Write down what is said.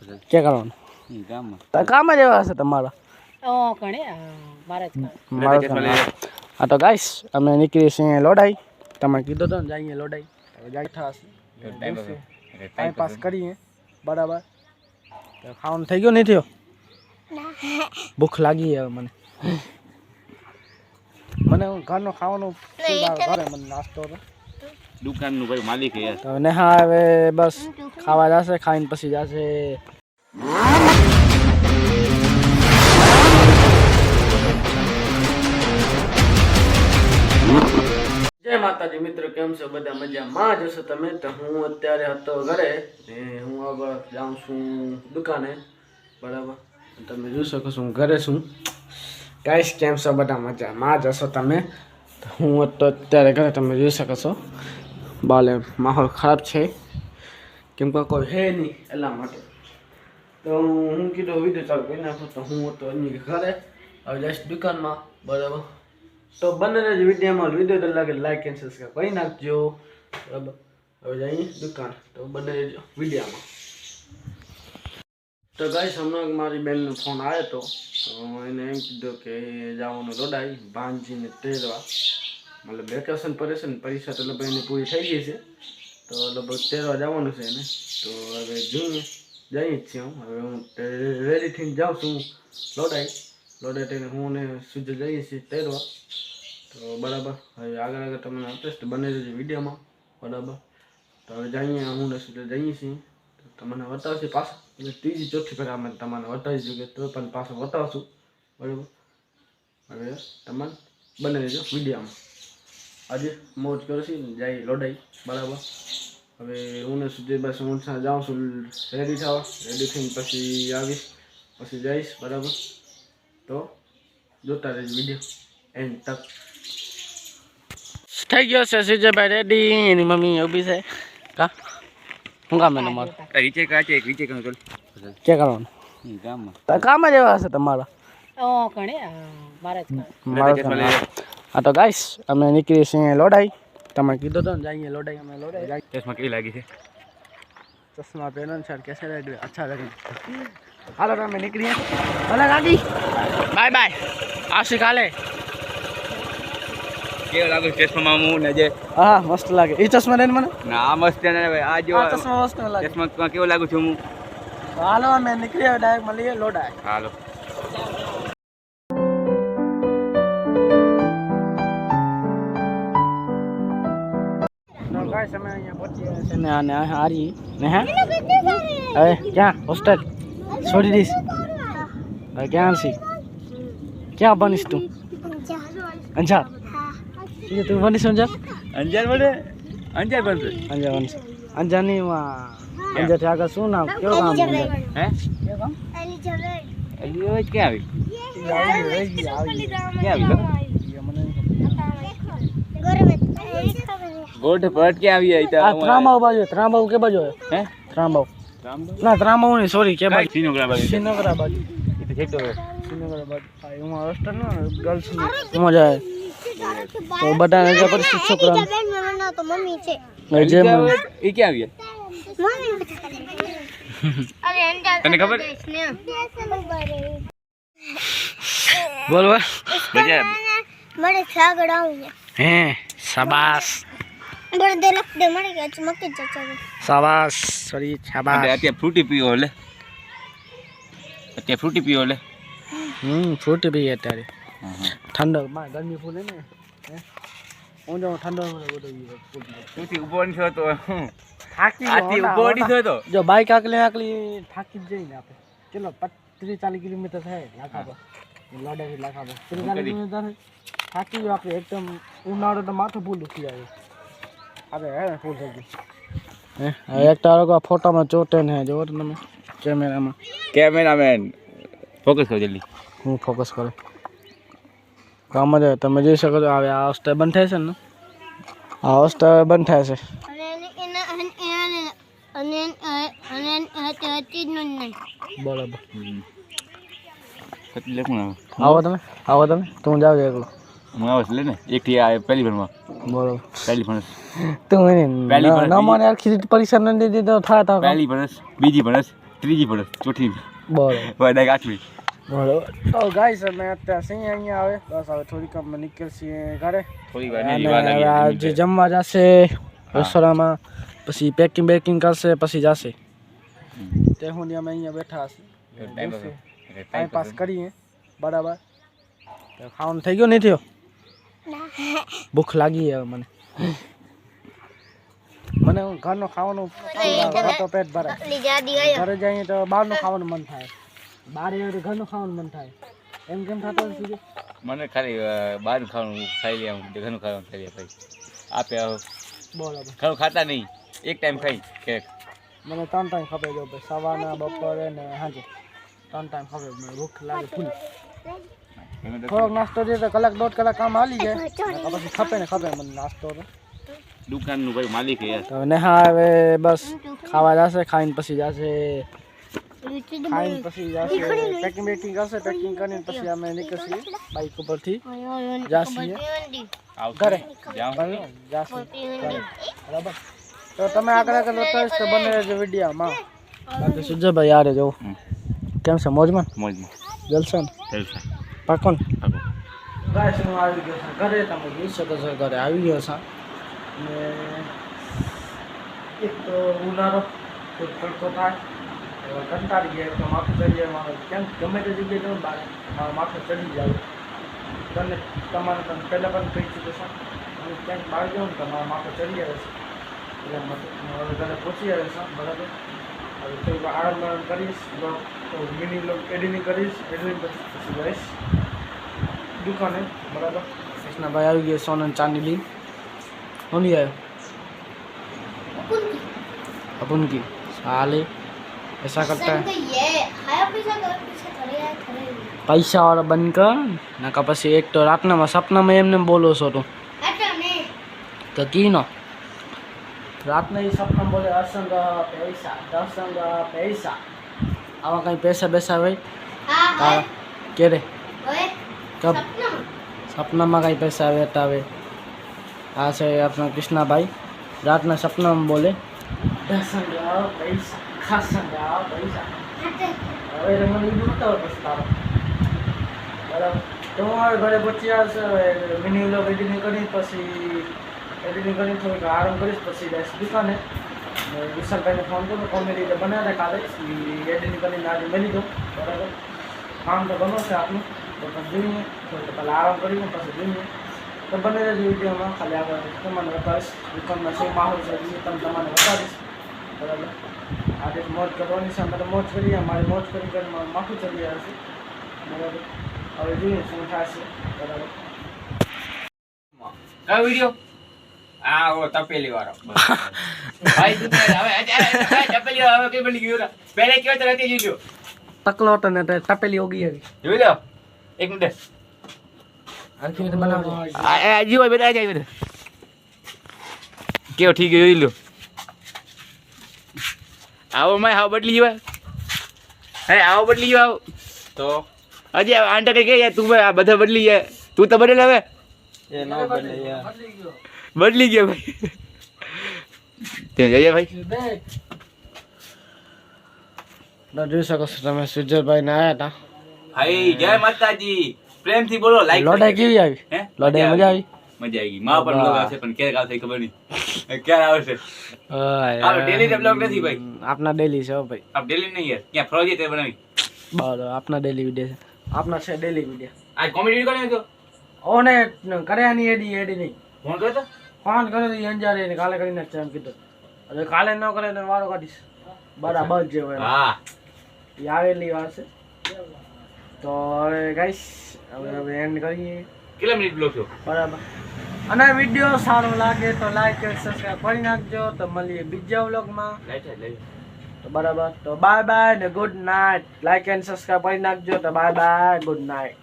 क्या करવાનું કામ જ એવા હશે તમારા હા તો ગાઈસ અમે નીકળી છીએ લોડાઈ તમે કીધું તો ને જઈએ લોડાઈ હવે જાય થશે ટાઈમ પાસ કરીએ બરાબર તો ખાવાનું થઈ ગયું નહીં થયો ભૂખ લાગી હવે મને મને ઘરનો ખાવાનું મને નાસ્તો દુકાનનું ભાઈ માલિક છે તો નેહા હવે બસ ખાવા જશે ખાઈને પછી જશે જય માતાજી મિત્રો કેમ છો બધા મજામાં જ હશો તમે તો હું અત્યારે હતો ઘરે ને હું હવે જાઉં છું દુકાને બરાબર તમે જોઈ શકો છો હું ઘરે છું ગાઈસ કેમ છો બધા મજામાં જ હશો તમે તો હું અત્યારે ઘરે તમે જોઈ શકો છો બાલે માહોલ ખરાબ છે કેમ કે કોઈ હે નહીં એટલા માટે તો હું કીધું વિડીયો ચાલુ કરી નાખું તો હું હતો એની ઘરે હવે જઈશ દુકાનમાં બરાબર તો બંને જ વિડીયોમાં વિડીયો તો લાગે લાઈક એન્ડ સબસ્ક્રાઈબ કરી નાખજો બરાબર હવે જઈએ દુકાન તો બંને જ વિડીયોમાં તો ગાઈસ હમણાં મારી બેનનો ફોન આવ્યો હતો એને એમ કીધું કે જવાનું લોડાઈ ભાંજીને તેરવા મતલબ વેકેશન પડે છે ને પરીક્ષા તો લગભગ એની પૂરી થઈ ગઈ છે તો લગભગ તેરવા જવાનું છે એને તો હવે જોઈએ જઈએ જ છીએ હવે હું રેડી થઈને જાઉં છું લોડાઈ થઈને હું ને સુજે જઈએ છીએ તેરવા તો બરાબર હવે આગળ તમને અપડેટ બને રહેજો વિડીયોમાં બરાબર તો હવે જઈએ હું ને સુજે જઈએ છીએ તો તમને બતાવશે પાછા એટલે ત્રીજી ચોથી ફેર અમે તમને બતાવી દઉં કે તો પણ પાછું બતાવશું બરાબર હવે તમને બને રહેજો વિડીયોમાં આજે મોજ કરશે જાય લોડાઈ બરાબર હવે હું સુધી બસ હું જાઉં છું રેડી થવા રેડી થઈને પછી આવીશ પછી જઈશ બરાબર તો જોતા રહેજો વિડીયો એન્ડ તક થઈ ગયો છે સીજેભાઈ રેડી એની મમ્મી ઊભી છે કા હું કામ એનો મારો રીચે કાચે રીચે કામ ચાલ કે કરવાનું કામ જ એવા હશે તમારા હા તો ગાઈસ અમે નીકળી છીએ લોડાઈ તમે કીધું તો ને જઈએ લોડાઈ અમે લોડાઈ ચશ્મા કેવી લાગી છે ચશ્મા પહેરો ને સર કેસે લગ अच्छा लगे હાલો અમે નીકળીએ ભલે ગાડી બાય બાય આશી કાલે કેવો લાગે ચશ્મા મામુ ને જે હા મસ્ત લાગે એ ચશ્મા લઈને મને ના મસ્ત ને ભાઈ આ જો ચશ્મા મસ્ત લાગે ચશ્મા કેવો લાગુ છું હું હાલો અમે નીકળીએ ડાયરેક્ટ મળીએ લોડાઈ હાલો गाइस हमें यहाँ पहुंचे हैं ने आने हारी ने है अरे क्या हॉस्टल छोड़ी दिस अरे क्या सी क्या बनिस तू अंजार ये तू बनिस अंजार અંજાર બને અંજાર બનશે अंजार बनिस अंजार नहीं वहाँ अंजार थे आगे सुना क्यों काम अंजार હે क्या काम એલિયો કે આવી કે આવી ગોઠ પટ કે આવી આઈ તા ત્રાંબાવ બાજુ ત્રાંબાવ કે બાજુ હે ત્રાંબાવ ના ત્રાંબાવ નહીં સોરી કે બાજુ શ્રીનગર બાજુ શ્રીનગર બાજુ એ તો જેટો શ્રીનગર બાજુ આ હું હોસ્ટેલ ના ગર્લ્સ ની મજા આવે તો બધાને જે પરિસ્થિતિ છોકરા તો મમ્મી છે જે એ કે આવી તને ખબર બોલ બોલ મજા મને સાગડ આવું હે શાબાશ બડે દે લખ દે મને કે ચમકી જશે શાબાશ સોરી શાબાશ અત્યારે ફ્રૂટી પીવો લે અત્યારે ફ્રૂટી પીવો લે ફ્રૂટ પીએ અત્યારે ઠંડક માં ગરમી ફૂલ હે ને હું જો ઠંડક માં બધું ફ્રૂટી ઉભો ન થયો તો થાકી આથી ઉભો ન થયો તો જો બાઈક આકલી થાકી જ જઈને આપણે ચલો 30-40 કિલોમીટર થાય લાખા પર લોડાઈ લાખા પર 30-40 કિલોમીટર થાકી ગયો આપણે એકદમ ઉનાળો તો માથું ફૂલ ઉઠી જાય અરે હે ફૂલ થઈ ગયું હે એક તારો ફોટામાં ચોટે ને જો તમે કેમેરામેન ફોકસ કરો જલ્દી હું ફોકસ કરું કામ જ તમે જોઈ શકો છો હવે આ હોસ્ટેલ બંધ થાય છે ને આ હોસ્ટેલ બંધ થાય છે બરાબર આવો તમે તું જાવ એકલો હું આવશ લે ને એકથી આ પહેલી ભણવા બરાબર પહેલી ભણસ તું ન મને આખી પરીક્ષા ન દીધી તો થાય પહેલી ભણસ બીજી ભણસ ત્રીજી પડે ચોથી બરોબર ડાયરેક્ટ આઠમી. બરોબર. તો ગાઈસ અમે અત્યારે સિંહ અહીંયા આવે બસ હવે થોડીક અમે નીકળીએ ઘરે થોડી વાર અને નહીં વાર હવે આ જે જમવા જશે રસોડામાં પછી પેકિંગ કરશે પછી જશે તે હું અમે અહીંયા બેઠા હશે ટાઈમ પાસ કરીએ બરાબર. તો ખાવાનું થઈ ગયો નહીં થયો? ભૂખ લાગી હવે મને ઘરનું ખાવાનું તો પેટ ભરાય. આટલી જાડી આયો ઘરે જઈએ તો બહારનું ખાવાનું મન થાય, બહાર જઈએ તો ઘરનું ખાવાનું મન થાય. એમ કેમ થતું નથી? મને ખાલી બહારનું ખાવાનું ખાઈ લે, ઘરનું ખાવાનું ખાઈ લે ભાઈ. આપે બરાબર. ખાવું ખાતા નહીં, એક ટાઈમ ખાઈ કે મને 3 ટાઈમ ખપે જો ભાઈ, સવારના બપોરે ને સાંજે 3 ટાઈમ ખપે. મને ભૂખ લાગે ફૂલ. થોડોક નાસ્તો દે તો કલાક 1.5 કલાક કામ હાલી જાય પછી ખપે ને ખપે મને નાસ્તો તો. દુકાનનું ભાઈ માલિક યાર. તો નેહા હવે બસ ખાવા જશે, ખાઈને પછી જશે પેકિંગ કરશે. પેકિંગ કરીને પછી અમે નીકળીએ બાઈક ઉપરથી જાસીએ ઘરે. બરાબર. તો તમે આગળ બતાવીશ તો બને રહેજો વિડીયોમાં. બાકી સુજયભાઈ યારે જવું કેમ છે? મોજમાં મોજમાં જલસા ને જલસા પાકો ને? ગાઈસ હું આવી ગયો છું ઘરે. તમે જોઈ શકો છો ઘરે આવી ગયો છું. ને એક તો ઉનાળો ખૂબ તડકો થાય, કંટાળી ગયા તો માથું ચડી જાય મારે. કેમ ગમે તે જગ્યાએ જવું મારું માથું ચડી જાય. તમે પહેલાં પણ કહી ચૂક્યો છો હું ક્યાંક બહાર જાઉં ને તો મારું માથું ચડી આવે છે. એટલે હવે ઘરે પહોંચી આવે છે બરાબર. હવે થોડીક આરામ કરીશ, મિની એડિટિંગ કરીશ, એડિટિંગ પછી જઈશ દુકાને બરાબર. કૃષ્ણભાઈ આવી ગયા સોનન ચાંદી લી नहीं आया अपन की साले ऐसा करता है पैसा वाला बनकर ना का પછી એક તો રાતના સપનામાં એમને બોલો છો તો કી નો રાતના એ સપનામાં બોલે અસંગ પૈસા દસંગ પૈસા આવા કઈ પૈસા બેસા હોય હા કે રે કબ સપનામાં કઈ પૈસા આવે આ છે આપણા કૃષ્ણાભાઈ. રાતના સપનામાં બોલે દસંગા પૈસા ખાસંગા પૈસા. હવે મને બતાવો પછી તારો બરાબર. તો હું હવે ઘરે પહોંચી આવશે. હવે મિની વ્લોગ એડિટિંગ કરી પછી થોડીક આરામ કરીશ પછી જઈશ દુકાને. વિશાલભાઈને ફોન કરું કોમેડી રીતે બનાવ્યા કાલે એડિટિંગ કરીને આજે મળી દઉં બરાબર. કામ તો ઘણું છે આપણું તો જોઈએ થોડુંક પહેલાં આરામ કરીને પછી જોઈએ. તો બને રહેજો વિડીયોમાં. ખાલી આગળ તમને બતાવીશ દુકાનમાં શું માહોલ છે એ તમને બતાવીશ બરાબર. આજે મોજ કરવાની છે, અમે તો મોજ કરીએ. અમારે મોજ કરી મારું માથું ચડી આવે છે બરાબર. હવે જોઈએ શું થાય છે બરાબર. કયો વિડિયો? આ ઓ તપેલી વાળો ભાઈ તું હવે તપેલી હવે કઈ બની ગયો? પહેલે કેવો તો રહેતી જોજો ટકલો હતો ને તપેલી ઓગી આવી. જોઈ લો એક મિનિટ આખી રીતે બનાવજો. આ જીવો બેટા જાય બેટા કેવો ઠીક જોઈ લો. આવો મેં આવો બદલી ગયો હે આવો બદલી ગયો આવો તો હજી આંટા કઈ કે તું આ બધા બદલી જાય તું તો બદલ હવે એ નો બદલે યાર બદલી ગયો ભાઈ. તે જઈએ ભાઈ જોઈ શકો છો તમે સુજયભાઈ ને આયા હતા. ભાઈ જય માતાજી પ્રેમથી બોલો લાઈક લોડાઈ કેવી આવી? હે લોડાઈ મજા આવી? મજા આવી ગઈ. માં પણ લોગ આવશે પણ ક્યારે આવશે ખબર નહીં. ક્યારે આવશે આ ડેલી બ્લોગ નથી ભાઈ, આપના ડેલી છે ભાઈ. આપ ડેલી નહીં યાર ક્યાં ફરોજી તે બનાવી બરાબર. આપના ડેલી વિડિયો છે, આપના છે ડેલી વિડિયો. આજ કોમેડી કરી તો ઓને કર્યા ની એડી નહીં ફોન કર્યો તો ફોન કર્યો તો અંજારે ને કાલે કરીને એમ કીધું. હવે કાલે ન કરે તો વારો કાઢીશ બરાબર જે હોય. હા એ આવેલી વાત છે. તો હવે ગાઈસ હવે એન્ડ કરીએ. કેટલા મિનિટ બ્લોગ છો બરાબર. અને વિડીયો સારો લાગે તો લાઈક અને સબસ્ક્રાઇબ કરી નાખજો. તો મળીએ બીજા વ્લોગમાં. તો બરાબર. તો બાય બાય ને good night. Like and subscribe કરી નાખજો. તો બાય બાય ગુડ નાઇટ.